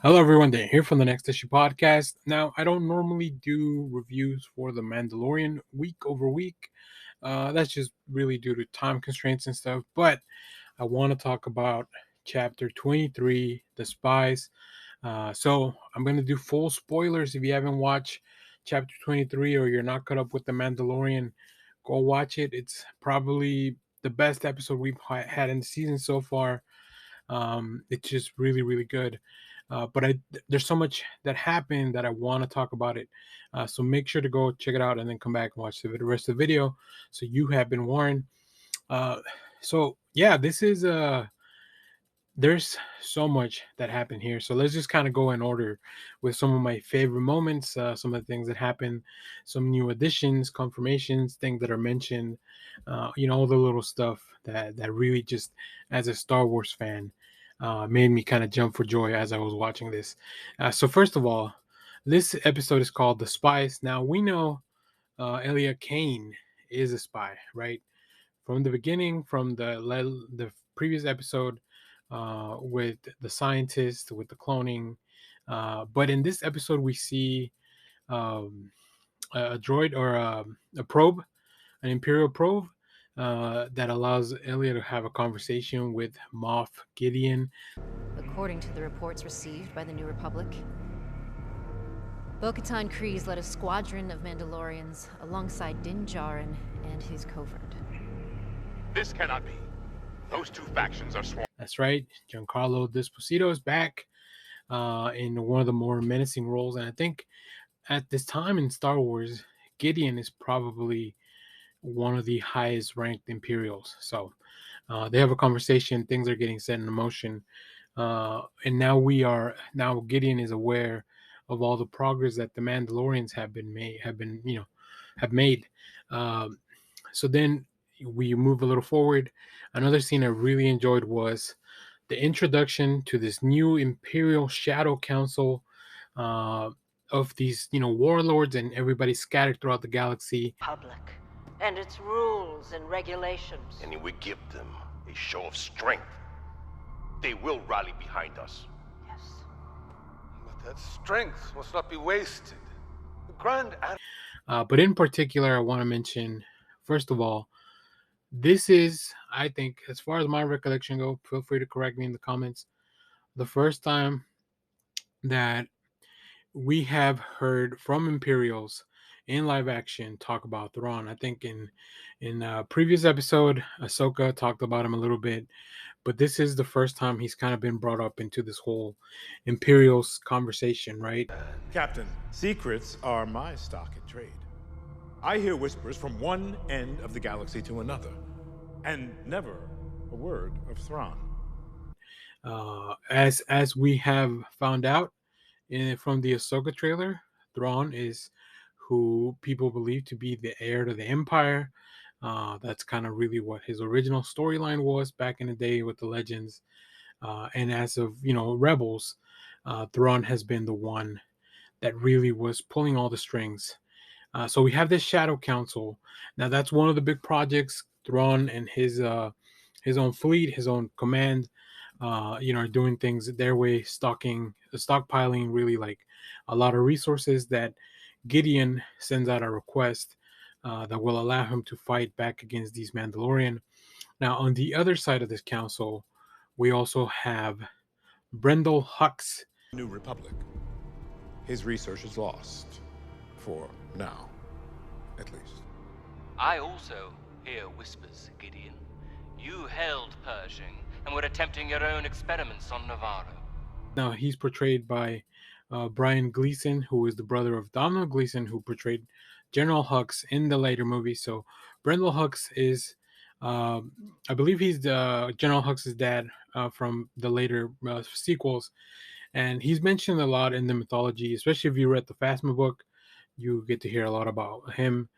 Hello, everyone. Dan here from the Next Issue Podcast. Now, I don't normally do reviews for The Mandalorian week over week. That's just really due to time constraints and stuff. But I want to talk about Chapter 23, The Spies. So I'm going to do full spoilers. If you haven't watched Chapter 23 or you're not caught up with The Mandalorian, go watch it. It's probably the best episode we've had in the season so far. It's just really, really good. But there's so much that happened that I want to talk about it. So make sure to go check it out and then come back and watch the rest of the video. So you have been warned. Uh, so yeah, this is there's so much that happened here. So let's just kind of go in order with some of my favorite moments, some of the things that happened, some new additions, confirmations, things that are mentioned, all the little stuff that really just, as a Star Wars fan, made me kind of jump for joy as I was watching this. So first of all, this episode is called The Spies. Now we know Elia Kane is a spy, right? From the beginning, from the previous episode, with the scientist, with the cloning. But in this episode, we see um, a droid or a probe, an Imperial probe, that allows Elia to have a conversation with Moff Gideon. According to the reports received by the New Republic, Bo-Katan Kryze led a squadron of Mandalorians alongside Din Djarin and his covert. This cannot be. Those two factions are sworn. That's right, Giancarlo Esposito is back in one of the more menacing roles, and I think at this time in Star Wars, Gideon is probably one of the highest ranked Imperials. So they have a conversation, things are getting set in motion. And now Gideon is aware of all the progress that the Mandalorians have made. Um, so then we move a little forward. Another scene I really enjoyed was the introduction to this new Imperial Shadow Council, uh, of these, warlords, and everybody scattered throughout the galaxy. Public and its rules and regulations. And if we give them a show of strength, they will rally behind us. Yes. But that strength must not be wasted. The Grand But in particular, I want to mention, first of all, this is, I think, as far as my recollection go, feel free to correct me in the comments, the first time that we have heard from Imperials in live action talk about Thrawn. I think in a previous episode, Ahsoka talked about him a little bit, but this is the first time he's kind of been brought up into this whole Imperials conversation, right? Captain, secrets are my stock in trade. I hear whispers from one end of the galaxy to another, and never a word of Thrawn. As we have found out from the Ahsoka trailer, Thrawn is who people believe to be the heir to the Empire. That's kind of really what his original storyline was back in the day with the Legends. And as of Rebels, Thrawn has been the one that really was pulling all the strings. So we have this Shadow Council. Now that's one of the big projects. Thrawn and his own fleet, his own command, are doing things their way, stockpiling really like a lot of resources that Gideon sends out a request that will allow him to fight back against these Mandalorian. Now, on the other side of this council, we also have Brendel Hux. New Republic. His research is lost. For now, at least. I also hear whispers, Gideon. You held Pershing and were attempting your own experiments on Navarro. Now, he's portrayed by Brian Gleason, who is the brother of Donald Gleason, who portrayed General Hux in the later movies. So Brendel Hux is, I believe he's the General Hux's dad from the later sequels. And he's mentioned a lot in the mythology, especially if you read the Phasma book. You get to hear a lot about him,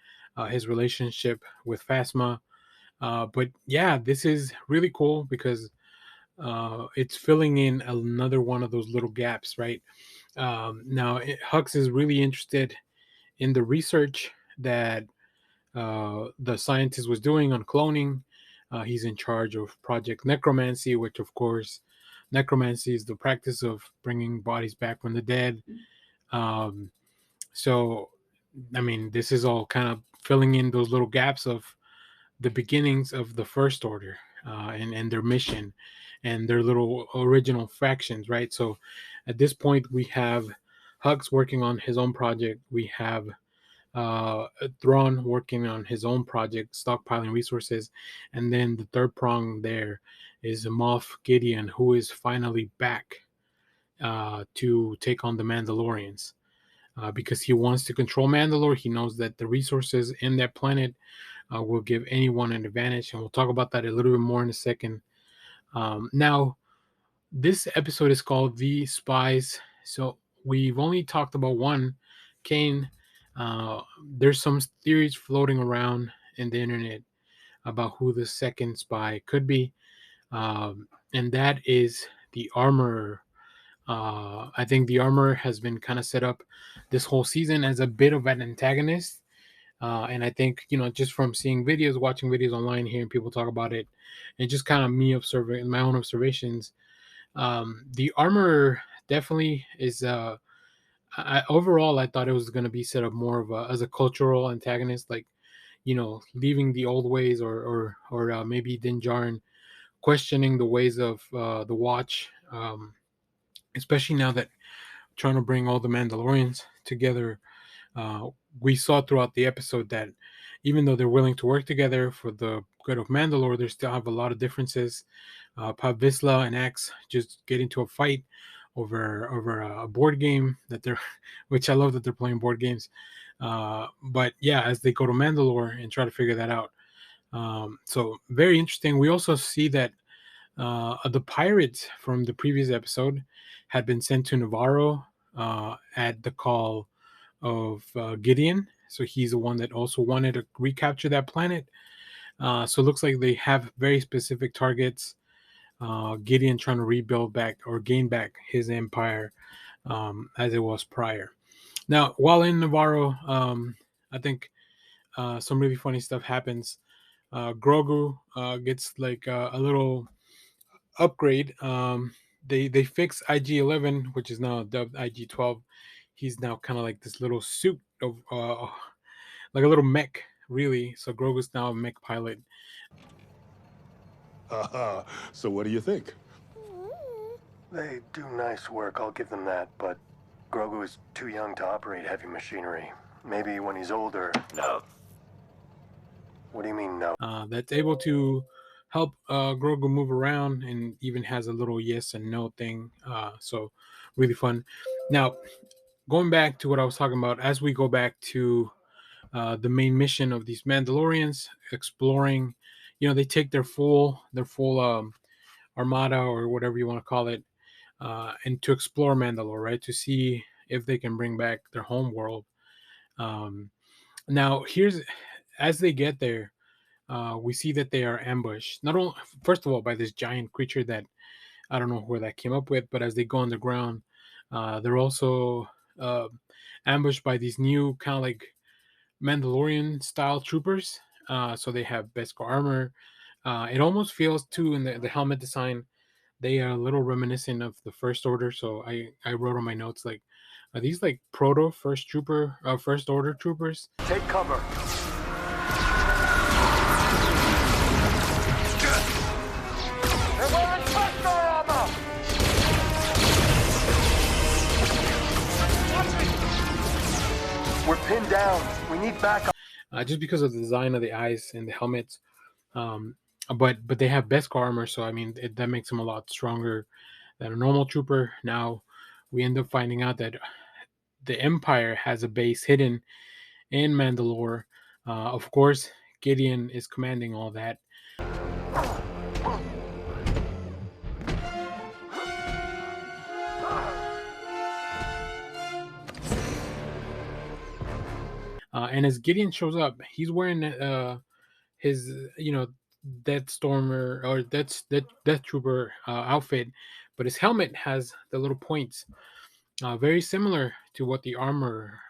his relationship with Phasma. But yeah, this is really cool because it's filling in another one of those little gaps, right? Now, Hux is really interested in the research that the scientist was doing on cloning. He's in charge of Project Necromancy, which, of course, necromancy is the practice of bringing bodies back from the dead. Um, so, I mean, this is all kind of filling in those little gaps of the beginnings of the First Order, and their mission and their little original factions, right? So at this point, we have Hux working on his own project. We have Thrawn working on his own project, stockpiling resources. And then the third prong there is Moff Gideon, who is finally back to take on the Mandalorians. Because he wants to control Mandalore. He knows that the resources in that planet will give anyone an advantage, and we'll talk about that a little bit more in a second. Now, this episode is called The Spies. So we've only talked about one, Kane. There's some theories floating around in the internet about who the second spy could be, and that is the Armorer. I think the Armorer has been kind of set up this whole season as a bit of an antagonist. And I think, just from seeing videos, watching videos online, hearing people talk about it, and just kind of me observing my own observations, the Armorer definitely is. Overall, I thought it was going to be set up more of as a cultural antagonist, like, leaving the old ways, or maybe Din Djarin questioning the ways of the Watch, especially now that trying to bring all the Mandalorians together. We saw throughout the episode that even though they're willing to work together for the good of Mandalore, they still have a lot of differences. Pab Vizsla and Axe just get into a fight over a board game which I love that they're playing board games. But yeah, as they go to Mandalore and try to figure that out. So very interesting. We also see that the pirates from the previous episode had been sent to Navarro at the call of Gideon. So he's the one that also wanted to recapture that planet. So it looks like they have very specific targets. Gideon trying to rebuild back or gain back his empire as it was prior. Now, while in Navarro, I think some really funny stuff happens. Grogu gets like a little upgrade. They fix IG-11, which is now dubbed IG-12. He's now kind of like this little suit of like a little mech, really. So Grogu's now a mech pilot. So what do you think? They do nice work, I'll give them that, but Grogu is too young to operate heavy machinery. Maybe when he's older. No. What do you mean, no? That's able to help Grogu move around, and even has a little yes and no thing. So really fun. Now, going back to what I was talking about, as we go back to the main mission of these Mandalorians, exploring, they take their full armada, or whatever you want to call it, and to explore Mandalore, right? To see if they can bring back their home world. Now, as they get there, we see that they are ambushed. Not only, first of all, by this giant creature that I don't know where that came up with, but as they go underground, they're also ambushed by these new kind of like Mandalorian style troopers. So they have Beskar armor. It almost feels too, in the helmet design, they are a little reminiscent of the First Order. So I wrote on my notes, like, are these like proto First Order troopers? Take cover. They're wearing Beskar armor! We're pinned down. We need backup. Just because of the design of the eyes and the helmets. But they have Beskar armor, so I mean that makes them a lot stronger than a normal trooper. Now we end up finding out that the Empire has a base hidden in Mandalore. Of course, Gideon is commanding all that. And as Gideon shows up, he's wearing his, Death Stormer or Death Trooper outfit, but his helmet has the little points, very similar to what the armor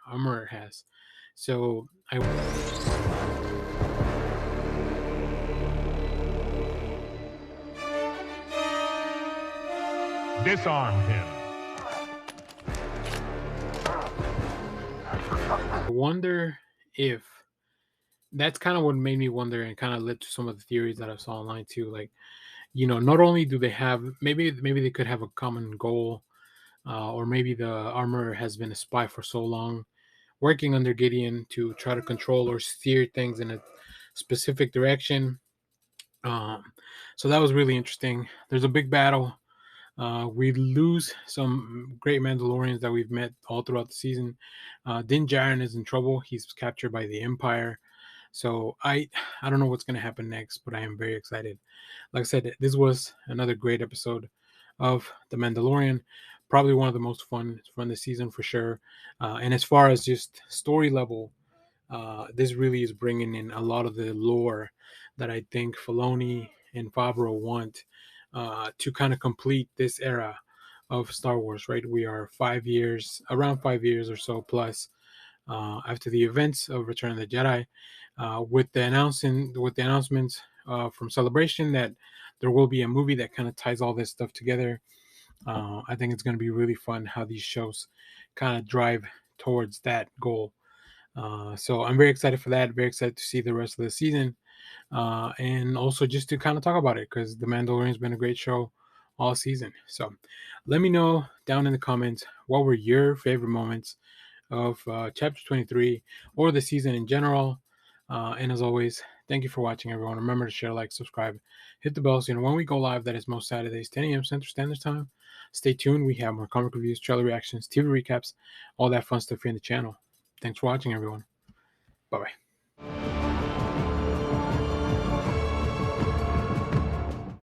has. So Disarm him. I wonder if that's kind of what made me wonder and kind of led to some of the theories that I saw online too. Like, not only do they have maybe they could have a common goal, or maybe the armorer has been a spy for so long, working under Gideon to try to control or steer things in a specific direction. Um, so that was really interesting. There's a big battle. We lose some great Mandalorians that we've met all throughout the season. Din Djarin is in trouble. He's captured by the Empire. So I don't know what's going to happen next, but I am very excited. Like I said, this was another great episode of The Mandalorian. Probably one of the most fun from the season for sure. And as far as just story level, this really is bringing in a lot of the lore that I think Filoni and Favreau want to kind of complete this era of Star Wars. Right, we are around 5 years or so plus after the events of Return of the Jedi, with the announcements from Celebration that there will be a movie that kind of ties all this stuff together. I think it's going to be really fun how these shows kind of drive towards that goal. So I'm very excited for that. Very excited to see the rest of the season, and also just to kind of talk about it because The Mandalorian's been a great show all season. So let me know down in the comments what were your favorite moments of chapter 23 or the season in general. And as always, thank you for watching, everyone. Remember to share, like, subscribe, hit the bell so you know when we go live. That is most Saturdays, 10 a.m. Central Standard Time. Stay tuned. We have more comic reviews, trailer reactions, TV recaps, all that fun stuff here in the channel. Thanks for watching, everyone. Bye-bye.